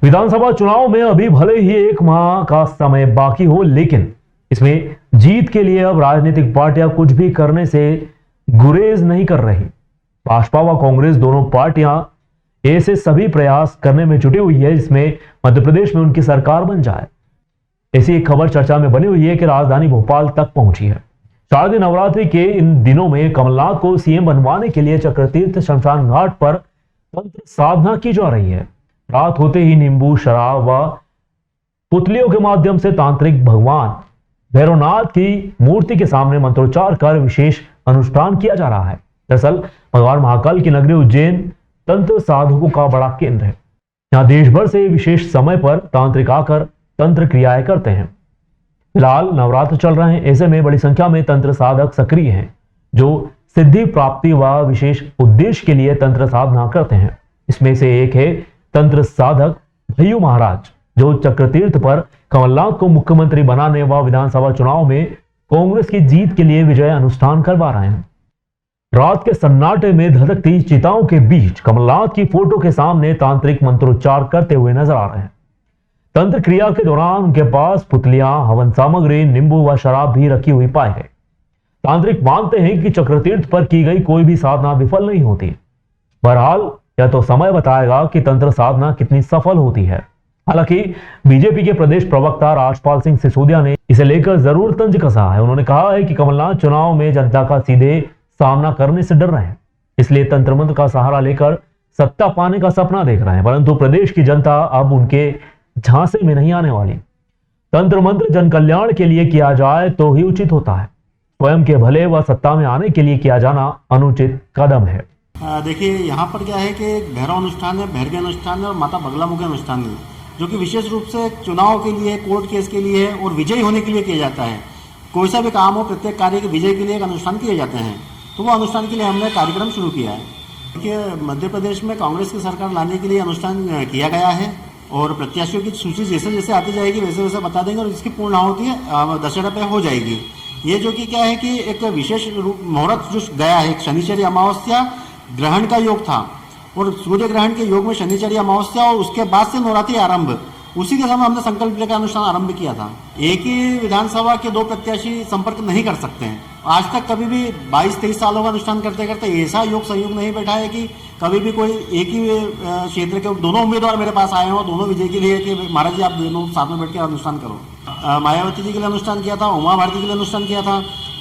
विधानसभा चुनाव में अभी भले ही 1 माह का समय बाकी हो, लेकिन इसमें जीत के लिए अब राजनीतिक पार्टियां कुछ भी करने से गुरेज नहीं कर रही। भाजपा व कांग्रेस दोनों पार्टियां ऐसे सभी प्रयास करने में जुटी हुई है जिसमें मध्य प्रदेश में उनकी सरकार बन जाए। ऐसी एक खबर चर्चा में बनी हुई है कि राजधानी भोपाल तक पहुंची है। शारदीय नवरात्रि के इन दिनों में कमलनाथ को सीएम बनवाने के लिए चक्रतीर्थ शमशान घाट पर तंत्र साधना की जा रही है। रात होते ही नींबू, शराब व पुतलियों के माध्यम से तांत्रिक भगवान भैरवनाथ की मूर्ति के सामने मंत्रोच्चार कर विशेष अनुष्ठान किया जा रहा है। दरअसल भगवान महाकाल की नगरी उज्जैन तंत्र साधकों का बड़ा केंद्र है। यहाँ देश भर से विशेष समय पर तांत्रिक आकर तंत्र क्रियाएं करते हैं। फिलहाल नवरात्र चल रहे हैं, ऐसे में बड़ी संख्या में तंत्र साधक सक्रिय हैं जो सिद्धि प्राप्ति व विशेष उद्देश्य के लिए तंत्र साधना करते हैं। इसमें से एक है तंत्र साधक भय्यू महाराज, जो चक्रतीर्थ पर कमलनाथ को मुख्यमंत्री बनाने व विधानसभा चुनाव में कांग्रेस की जीत के लिए विजय अनुष्ठान करवा रहे हैं। रात के सन्नाटे में धधकती चिताओं के बीच कमलनाथ की फोटो के सामने तांत्रिक मंत्रोच्चार करते हुए नजर आ रहे हैं। तंत्र क्रिया के दौरान उनके पास पुतलियां, हवन सामग्री, नींबू व शराब भी रखी हुई पाई गई। तांत्रिक मानते हैं कि चक्रतीर्थ पर की गई कोई भी साधना विफल नहीं होती। बहरहाल यह तो समय बताएगा कि तंत्र साधना कितनी सफल होती है। हालांकि बीजेपी के प्रदेश प्रवक्ता राजपाल सिंह सिसोदिया ने इसे लेकर जरूर तंज कसा है। उन्होंने कहा है कि कमलनाथ चुनाव में जनता का सीधे सामना करने से डर रहे हैं, इसलिए तंत्र मंत्र का सहारा लेकर सत्ता पाने का सपना देख रहे हैं, परंतु प्रदेश की जनता अब उनके झांसे में नहीं आने वाली। तंत्र मंत्र जन कल्याण के लिए किया जाए तो ही उचित होता है। स्वयं के भले व सत्ता में आने के लिए किया जाना अनुचित कदम है। देखिए, यहाँ पर क्या है कि भैरव अनुष्ठान है, भैरवी अनुष्ठान है और माता बगलामुखी अनुष्ठान है, जो कि विशेष रूप से चुनाव के लिए, कोर्ट केस के लिए और विजयी होने के लिए किया जाता है। कोई सा भी काम हो, प्रत्येक कार्य के विजय के लिए एक अनुष्ठान किए जाते हैं। तो वो अनुष्ठान के लिए हमने कार्यक्रम शुरू किया है। देखिए, मध्य प्रदेश में कांग्रेस की सरकार लाने के लिए अनुष्ठान किया गया है और प्रत्याशियों की सूची जैसे जैसे आती जाएगी वैसे वैसे बता देंगे और इसकी पूर्ण आहुति दशहरा पे हो जाएगी। ये जो कि क्या है कि एक विशेष मुहूर्त जो गया है, शनिचरी अमावस्या ग्रहण का योग था और सूर्य ग्रहण के योग में शनिचरी अमावस्या और उसके बाद से नवरात्रि आरंभ, उसी के समय हमने संकल्प लेकर अनुष्ठान आरंभ किया था। एक ही विधानसभा के 2 प्रत्याशी संपर्क नहीं कर सकते हैं। आज तक कभी भी 22-23 सालों का अनुष्ठान करते करते ऐसा योग संयोग नहीं बैठा है कि कभी भी कोई एक ही क्षेत्र के दोनों उम्मीदवार मेरे पास आए हों, दोनों विजय के लिए कि महाराज जी आप दोनों साथ में बैठ के अनुष्ठान करो। मायावती जी के लिए अनुष्ठान किया था, उमा भारती के लिए अनुष्ठान किया था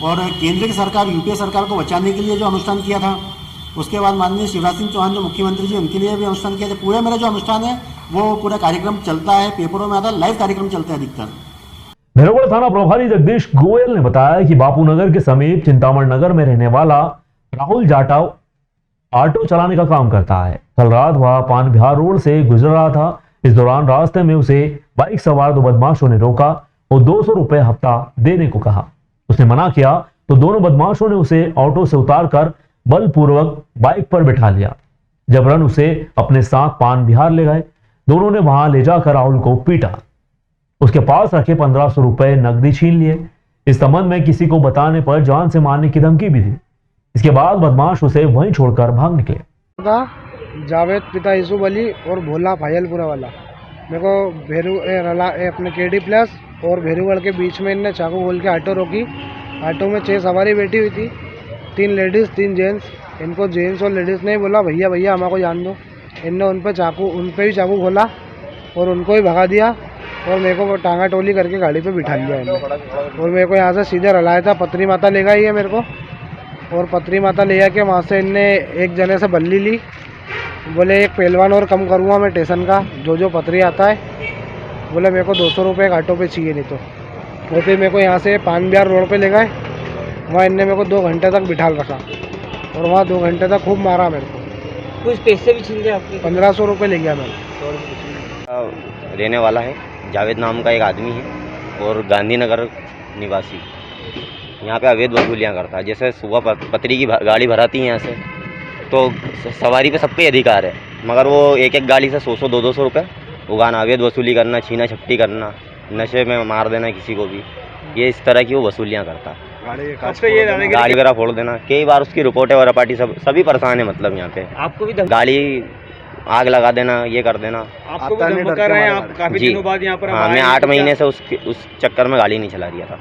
और केंद्र की सरकार, यूपीए सरकार को बचाने के लिए जो अनुष्ठान किया था। उसके बाद माननीय शिवराज सिंह चौहान जो मुख्यमंत्री जी, उनके लिए भी अनुष्ठान किया था। पूरे मेरा जो अनुष्ठान है वो पूरा कार्यक्रम चलता है, पेपरों में आता है, लाइव कार्यक्रम चलते हैं अधिकतर। भैरवगढ़ थाना प्रभारी जगदीश गोयल ने बताया कि बापूनगर के समीप चिंतामण नगर में रहने वाला राहुल जाटव ऑटो चलाने का काम करता है। कल रात वह पान बिहार रोड से गुजर रहा था। इस दौरान रास्ते में उसे बाइक सवार 2 बदमाशों ने रोका और 200 रुपए हफ्ता देने को कहा। उसने मना किया तो दोनों बदमाशों ने उसे ऑटो से उतारकर बलपूर्वक बाइक पर बिठा लिया। जबरन उसे अपने साथ पान बिहार ले गए। दोनों ने वहां ले जाकर राहुल को पीटा। उसके पास रखे 1500 रुपए नकदी छीन लिए। इस संबंध में किसी को बताने पर जान से मारने की धमकी भी दी। इसके बाद बदमाश उसे वहीं छोड़कर भाग निकले। जावेद पिता यूसुफ अली और भोला फायलपुरा वाला मेरे को भेरू अपने केडी प्लस और भेरूगढ़ के बीच में इनने चाकू बोल के ऑटो रोकी। ऑटो में 6 सवारी बैठी हुई थी, 3 लेडीज़ 3 जेंट्स। इनको जेंट्स और लेडीज़ ने बोला भैया भैया हमारे जान दो। इनने उन पे भी चाकू खोला और उनको ही भगा दिया और मेरे को टांगा टोली करके गाड़ी पे बिठा लिया इन्होंने। और मेरे को यहाँ से सीधे रलाया था, पत्री माता ले गई है मेरे को। और पत्री माता ले जाके वहाँ से इनने एक जने से बल्ली ली। बोले एक पहलवान और कम करूँगा मैं स्टेशन का, जो पत्री आता है। बोले मेरे को 200 रुपये एक ऑटो पे चाहिए नहीं तो। और फिर मेरे को यहाँ से पान बिहार रोड पे ले गए। वहाँ इनने मेरे को 2 घंटे तक बिठा रखा और वहाँ 2 घंटे तक खूब मारा मेरे को। कुछ पैसे भी छीन लिया आपके? 1500 रुपये ले गया मैंने। रहने वाला है, जावेद नाम का एक आदमी है और गांधीनगर निवासी। यहाँ पे अवैध वसूलियाँ करता है। जैसे सुबह पतरी की गाड़ी भराती है यहाँ से, तो सवारी पे सबका ही अधिकार है, मगर वो एक गाड़ी से 100 200 रुपये उगाना, अवैध वसूली करना, छीना झपटी करना, नशे में मार देना किसी को भी, ये इस तरह की वो वसूलियाँ करता है। गाड़ी वगैरह फोड़ देना, कई बार उसकी रिपोर्टें वगैरह पार्टी सभी परेशान है। मतलब यहाँ पे आपको भी गाड़ी आग लगा देना, ये कर देना। आपको भी धमकी कर रहे हैं? आप काफी जी दिनों बाद यहाँ पर हाँ, आए मैं हैं, 8 तो क्या- महीने से उस चक्कर में गाड़ी नहीं चला रहा था।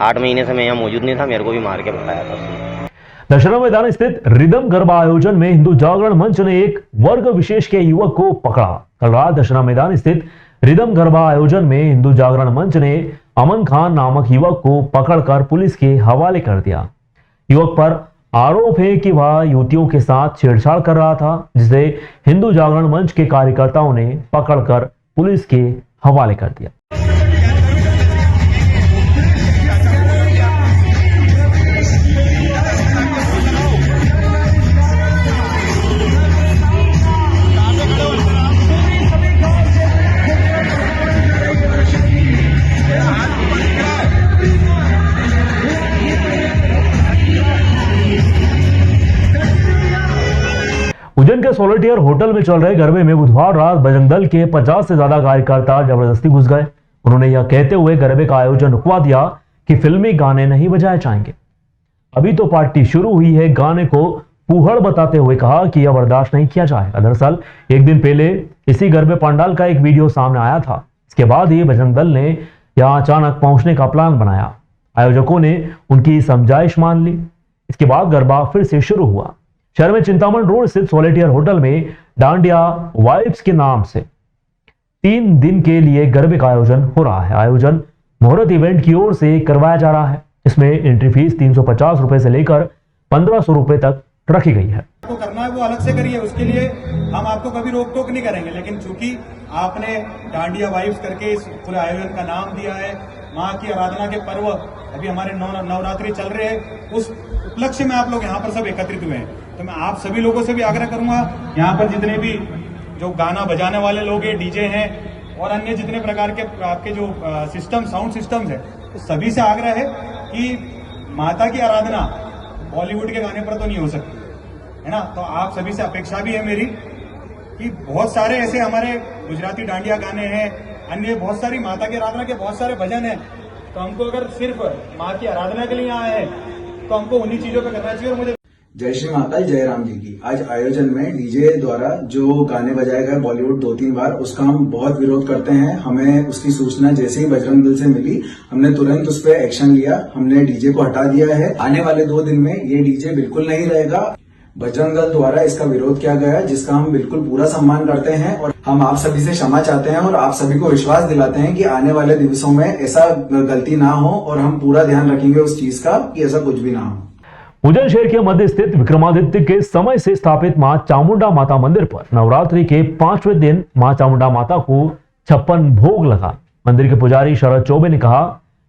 8 महीने से मैं यहाँ मौजूद नहीं था, मेरे को भी मार के भगाया था उसने। दशहरा मैदान स्थित रिदम गरबा आयोजन में हिंदू जागरण मंच ने एक वर्ग विशेष के युवक को पकड़ा। कल रात दशहरा मैदान स्थित रिदम गरबा आयोजन में हिंदू जागरण मंच ने अमन खान नामक युवक को पकड़कर पुलिस के हवाले कर दिया। युवक पर आरोप है कि वह युवतियों के साथ छेड़छाड़ कर रहा था, जिसे हिंदू जागरण मंच के कार्यकर्ताओं ने पकड़कर पुलिस के हवाले कर दिया। उज्जैन के सोलेटियर होटल में चल रहे गरबे में बुधवार रात बजरंग दल के 50 से ज्यादा कार्यकर्ता जबरदस्ती घुस गए। उन्होंने यह कहते हुए गरबे का आयोजन रुकवा दिया कि फिल्मी गाने नहीं बजाए जाएंगे। अभी तो पार्टी शुरू हुई है, गाने को फूहड़ बताते हुए कहा कि यह बर्दाश्त नहीं किया जाएगा। दरअसल एक दिन पहले इसी गरबे पंडाल का एक वीडियो सामने आया था। इसके बाद ही बजरंग दल ने यहां अचानक पहुंचने का प्लान बनाया। आयोजकों ने उनकी समझाइश मान ली। इसके बाद गरबा फिर से शुरू हुआ। शहर में चिंतामण रोड स्थित सोलेटियर होटल में डांडिया वाइब्स के नाम से 3 दिन के लिए गरबे का आयोजन हो रहा है। आयोजन मुहूर्त इवेंट की ओर से करवाया जा रहा है। इसमें एंट्री फीस 350 रुपए से लेकर 1500 रुपए तक रखी गई है। आपको करना है वो अलग से करिए, उसके लिए हम आपको कभी रोक टोक नहीं करेंगे। लेकिन चूंकि आपने डांडिया वाइब्स करके इस पूरे आयोजन का नाम दिया है, माँ की आराधना के पर्व अभी हमारे नवरात्रि चल रहे हैं, उस उपलक्ष्य में आप लोग यहाँ पर सब एकत्रित हुए हैं। तो मैं आप सभी लोगों से भी आग्रह करूंगा, यहाँ पर जितने भी जो गाना बजाने वाले लोग हैं, डीजे हैं और अन्य जितने प्रकार के आपके जो सिस्टम साउंड सिस्टम्स है, तो सभी से आग्रह है कि माता की आराधना बॉलीवुड के गाने पर तो नहीं हो सकती है ना। तो आप सभी से अपेक्षा भी है मेरी कि बहुत सारे ऐसे हमारे गुजराती डांडिया गाने हैं, अन्य बहुत सारी माता की आराधना के बहुत सारे भजन हैं। तो हमको अगर सिर्फ माँ की आराधना के लिए आए हैं तो हमको उन्हीं चीजों पे करना चाहिए। और मुझे जय श्री माता जय राम जी की। आज आयोजन में डीजे द्वारा जो गाने बजाए गए बॉलीवुड 2-3 बार, उसका हम बहुत विरोध करते हैं। हमें उसकी सूचना जैसे ही बजरंग दल से मिली, हमने तुरंत उस पर एक्शन लिया। हमने डीजे को हटा दिया है। आने वाले 2 दिन में ये डीजे बिल्कुल नहीं रहेगा। बजरंग दल द्वारा इसका विरोध किया गया है, जिसका हम बिल्कुल पूरा सम्मान करते हैं और हम आप सभी से क्षमा चाहते हैं और आप सभी को विश्वास दिलाते हैं कि आने वाले दिवसों में ऐसा गलती ना हो और हम पूरा ध्यान रखेंगे उस चीज का कि ऐसा कुछ भी ना हो। उज्जैन शहर के मध्य स्थित विक्रमादित्य के समय से स्थापित मां चामुंडा माता मंदिर पर नवरात्रि के 5वें दिन मां चामुंडा माता को 56 भोग लगा। मंदिर के पुजारी शरद चौबे ने कहा,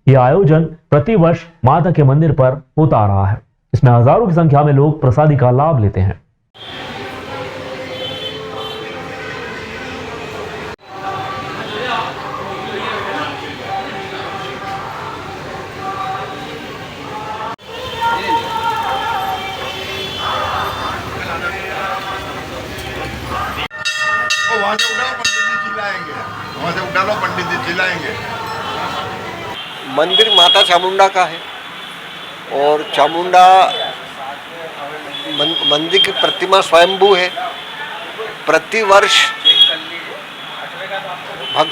यह आयोजन प्रतिवर्ष माता के मंदिर पर होता आ रहा है। इसमें हजारों की संख्या में लोग प्रसादी का लाभ लेते हैं। वहां से उठाओ, पंडित जी चिल्लाएंगे। वहां से उठा लो, पंडित जी चिल्लाएंगे। मंदिर माता चामुंडा का है और चामुंडा मंदिर की प्रतिमा स्वयंभू है। प्रतिवर्ष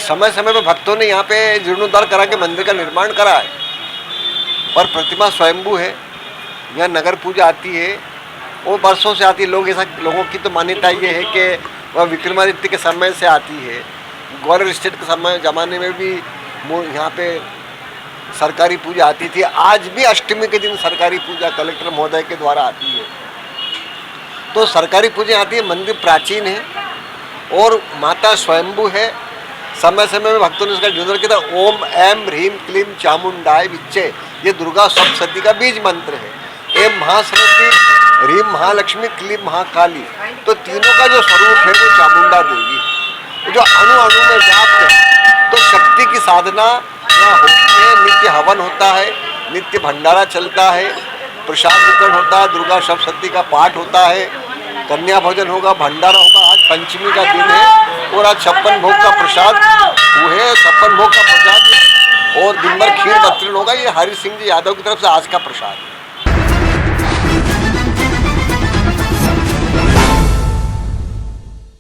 समय समय में भक्तों ने यहाँ पे जीर्णोद्धार करा के मंदिर का निर्माण करा है, पर प्रतिमा स्वयंभू है। यहाँ नगर पूजा आती है और वर्षों से आती है। लोगों की तो मान्यता ये है कि वह विक्रमादित्य के समय से आती है। ग्वालियर स्टेट के जमाने में भी यहाँ पे सरकारी पूजा आती थी। आज भी अष्टमी के दिन सरकारी पूजा कलेक्टर महोदय के द्वारा आती है। तो सरकारी पूजा आती है। मंदिर प्राचीन है और माता स्वयंभू है। समय समय में भक्तों ने इसका जीर्णोद्धार किया था। ओम ऐम ह्रीम क्लीम चामुंडाय विच्चे, ये दुर्गा सप्तशती का बीज मंत्र है। एम महासरस्वती, ह्रीम महालक्ष्मी, क्लीम महाकाली, तो तीनों का जो स्वरूप है वो चामुंडा देवी है, जो अणु अणु में व्याप्त है। तो शक्ति की साधना यहाँ होती है। नित्य हवन होता है, नित्य भंडारा चलता है, प्रसाद वितरण होता है, दुर्गा सप्तशती का पाठ होता है, कन्या भोजन होगा, भंडारा होगा। आज पंचमी का दिन है और आज 56 भोग का प्रसाद वो है। 56 भोग का प्रसाद और दिन भर खीर वितरण होगा। ये हरि सिंह जी यादव की तरफ से आज का प्रसाद है।